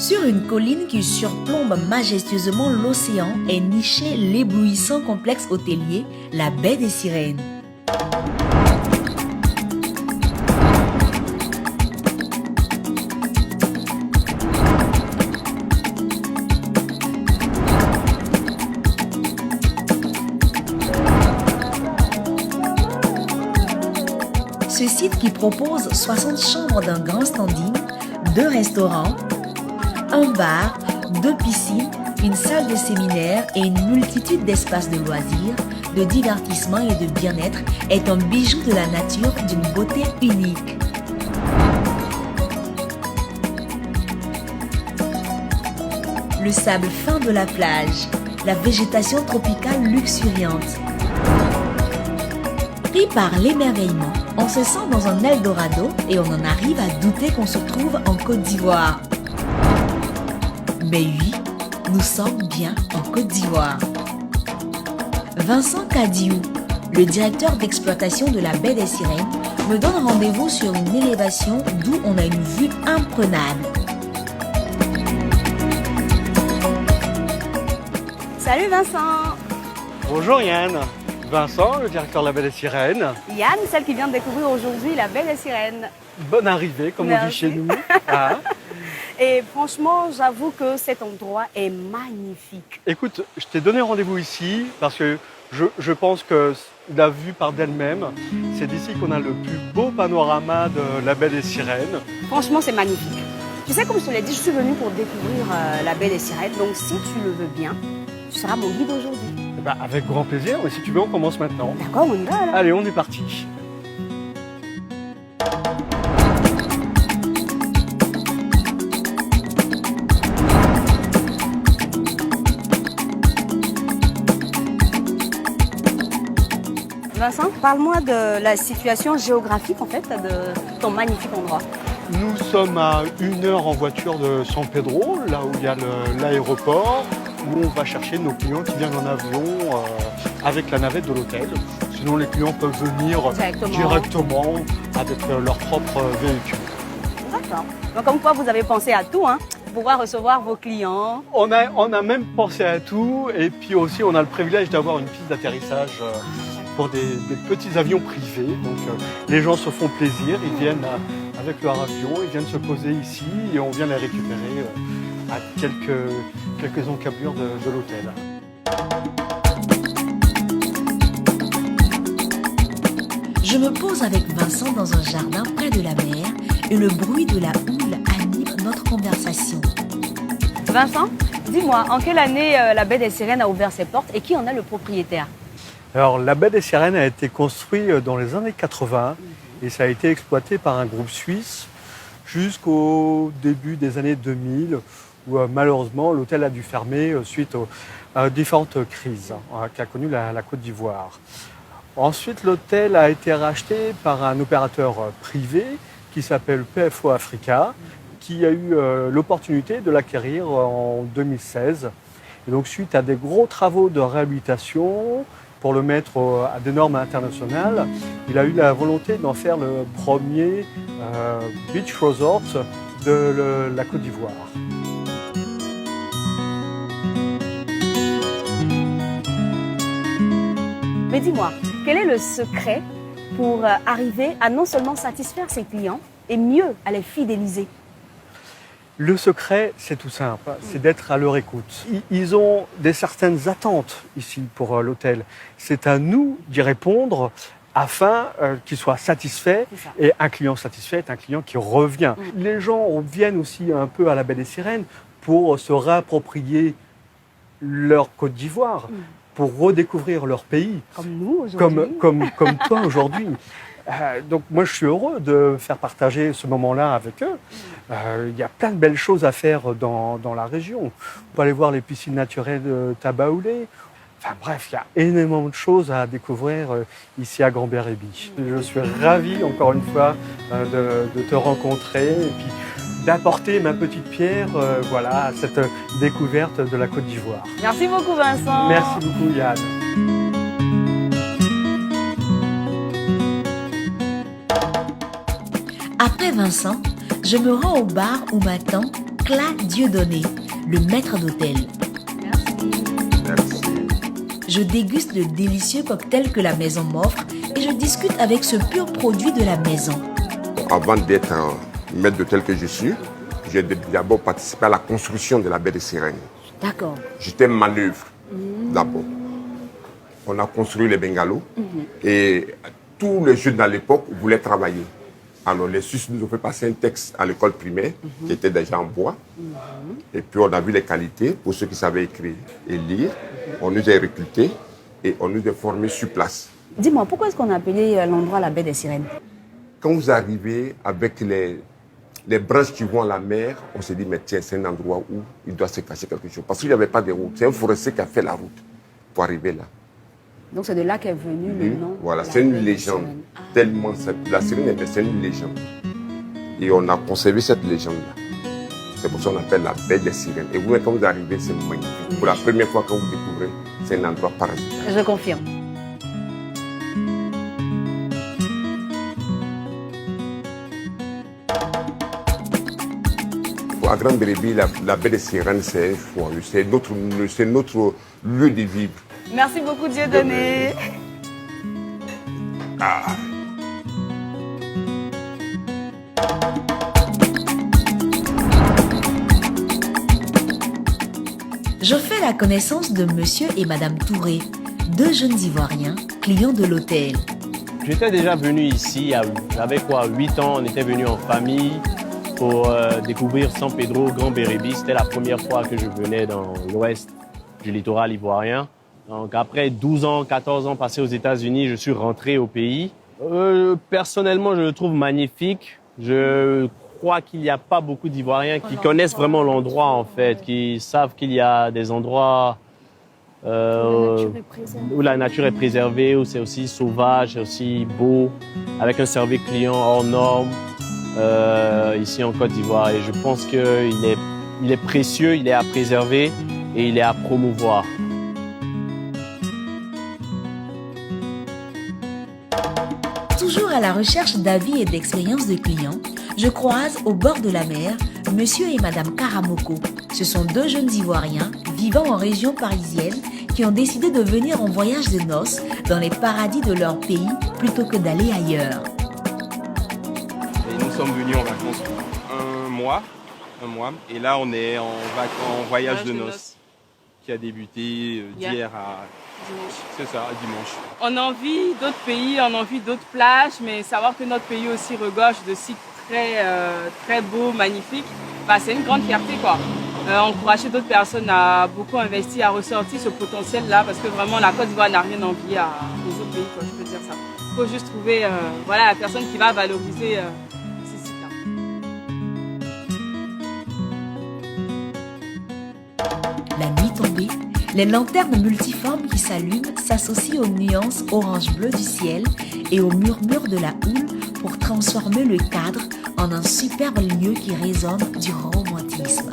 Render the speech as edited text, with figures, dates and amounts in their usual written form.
Sur une colline qui surplombe majestueusement l'océan est niché l'éblouissant complexe hôtelier, la baie des Sirènes. Ce site qui propose 60 chambres d'un grand standing, 2 restaurants, un bar, 2 piscines, une salle de séminaire et une multitude d'espaces de loisirs, de divertissement et de bien-être est un bijou de la nature d'une beauté unique. Le sable fin de la plage, la végétation tropicale luxuriante. Pris par l'émerveillement, on se sent dans un Eldorado et on en arrive à douter qu'on se trouve en Côte d'Ivoire. Mais oui, nous sommes bien en Côte d'Ivoire. Vincent Kadiou, le directeur d'exploitation de la baie des Sirènes, me donne rendez-vous sur une élévation d'où on a une vue imprenable. Salut Vincent. Bonjour Yann. Vincent, le directeur de la baie des Sirènes. Yann, celle qui vient de découvrir aujourd'hui la baie des Sirènes. Bonne arrivée, comme on dit chez nous. Ah. Et franchement, j'avoue que cet endroit est magnifique. Écoute, je t'ai donné rendez-vous ici parce que je pense que la vue par d'elle-même, c'est d'ici qu'on a le plus beau panorama de la baie des Sirènes. Franchement, c'est magnifique. Tu sais, comme je te l'ai dit, je suis venue pour découvrir la baie des Sirènes. Donc, si tu le veux bien, tu seras mon guide aujourd'hui. Eh ben, avec grand plaisir, mais si tu veux, on commence maintenant. D'accord, on y va alors. Allez, on est parti. Vincent, parle-moi de la situation géographique en fait de ton magnifique endroit. Nous sommes à 1 heure en voiture de San Pedro, là où il y a l'aéroport, où on va chercher nos clients qui viennent en avion avec la navette de l'hôtel. Sinon, les clients peuvent venir directement avec leur propre véhicule. D'accord. Donc, comme quoi, vous avez pensé à tout, hein, pour pouvoir recevoir vos clients. On a même pensé à tout, et puis aussi, on a le privilège d'avoir une piste d'atterrissage pour des petits avions privés. Donc, les gens se font plaisir, ils viennent avec leur avion, ils viennent se poser ici, et on vient les récupérer à quelques encablures de l'hôtel. Je me pose avec Vincent dans un jardin près de la mer et le bruit de la houle anime notre conversation. Vincent, dis-moi, en quelle année la baie des Sirènes a ouvert ses portes et qui en est le propriétaire? Alors, la baie des Sirènes a été construite dans les années 80 et ça a été exploité par un groupe suisse jusqu'au début des années 2000 où malheureusement l'hôtel a dû fermer suite à différentes crises qu'a connues la Côte d'Ivoire. Ensuite, l'hôtel a été racheté par un opérateur privé qui s'appelle PFO Africa, qui a eu l'opportunité de l'acquérir en 2016. Et donc, suite à des gros travaux de réhabilitation, pour le mettre à des normes internationales, il a eu la volonté d'en faire le premier beach resort de la Côte d'Ivoire. Mais dis-moi, quel est le secret pour arriver à non seulement satisfaire ses clients et mieux à les fidéliser? Le secret, c'est tout simple, c'est d'être à leur écoute. Ils ont certaines attentes ici pour l'hôtel. C'est à nous d'y répondre afin qu'ils soient satisfaits. Et un client satisfait est un client qui revient. Les gens viennent aussi un peu à la baie des Sirènes pour se réapproprier leur Côte d'Ivoire, pour redécouvrir leur pays. Comme nous aujourd'hui. Comme toi aujourd'hui. Donc moi je suis heureux de faire partager ce moment-là avec eux. Il y a plein de belles choses à faire dans la région. On peut aller voir les piscines naturelles de Tabaoulé. Enfin bref, il y a énormément de choses à découvrir ici à Grand-Bérébi. Je suis ravi encore une fois de te rencontrer et puis d'apporter ma petite pierre à cette découverte de la Côte d'Ivoire. Merci beaucoup Vincent. Merci beaucoup Yann. Après Vincent, je me rends au bar où m'attend Cla Dieudonné, le maître d'hôtel. Merci. Je déguste le délicieux cocktail que la maison m'offre et je discute avec ce pur produit de la maison. Avant d'être maître d'hôtel que je suis, j'ai d'abord participé à la construction de la baie des Sirènes. D'accord. J'étais manœuvre d'abord. On a construit les bungalows et tous les jeunes à l'époque voulaient travailler. Alors les Suisses nous ont fait passer un texte à l'école primaire qui était déjà en bois. Et puis on a vu les qualités pour ceux qui savaient écrire et lire. On nous a recrutés et on nous a formés sur place. Dis-moi, pourquoi est-ce qu'on a appelé l'endroit la baie des Sirènes? Quand vous arrivez avec les branches qui vont à la mer, on s'est dit, mais tiens, c'est un endroit où il doit se cacher quelque chose. Parce qu'il n'y avait pas de route. C'est un forestier qui a fait la route pour arriver là. Donc c'est de là qu'est venu le nom. Voilà, la c'est une baie des légende. Sirènes. Ah. Tellement la sirène, c'est une légende. Et on a conservé cette légende-là. C'est pour ça qu'on appelle la baie des Sirènes. Et vous, quand vous arrivez, c'est magnifique. Pour la première fois que vous découvrez, c'est un endroit paradisiaque. Je confirme. À Grande-Bérébi, la baie des Sirènes, c'est joyeux. C'est notre lieu de vivre. Merci beaucoup, Dieudonné. Ah. Je fais la connaissance de Monsieur et Madame Touré, deux jeunes Ivoiriens, clients de l'hôtel. J'étais déjà venu ici, j'avais 8 ans, on était venu en famille pour découvrir San Pedro, Grand-Bérébi. C'était la première fois que je venais dans l'ouest du littoral ivoirien. Donc après 12 ans, 14 ans passés aux États-Unis, je suis rentré au pays. Personnellement, je le trouve magnifique. Je crois qu'il n'y a pas beaucoup d'Ivoiriens qui connaissent vraiment l'endroit, en fait, qui savent qu'il y a des endroits où la nature est préservée, où c'est aussi sauvage, c'est aussi beau, avec un service client hors norme, ici en Côte d'Ivoire. Et je pense qu'il est précieux, il est à préserver et il est à promouvoir. Toujours à la recherche d'avis et d'expériences de clients, je croise au bord de la mer Monsieur et Madame Karamoko. Ce sont deux jeunes Ivoiriens vivant en région parisienne qui ont décidé de venir en voyage de noces dans les paradis de leur pays plutôt que d'aller ailleurs. Et nous sommes venus en vacances un mois, et là on est en voyage de noces qui a débuté d'hier à Dimanche. c'est ça, dimanche. On a envie d'autres pays, on a envie d'autres plages, mais savoir que notre pays aussi regorge de sites très beaux, magnifiques, c'est une grande fierté, quoi. Encourager d'autres personnes à beaucoup investir, à ressortir ce potentiel-là, parce que vraiment la Côte d'Ivoire n'a rien envié aux autres pays, quoi, je peux dire ça. Il faut juste trouver la personne qui va valoriser ces sites-là. La nuit tombée, les lanternes multiformes qui s'allument s'associent aux nuances orange-bleu du ciel et au murmure de la houle pour transformer le cadre en un superbe lieu qui résonne du romantisme.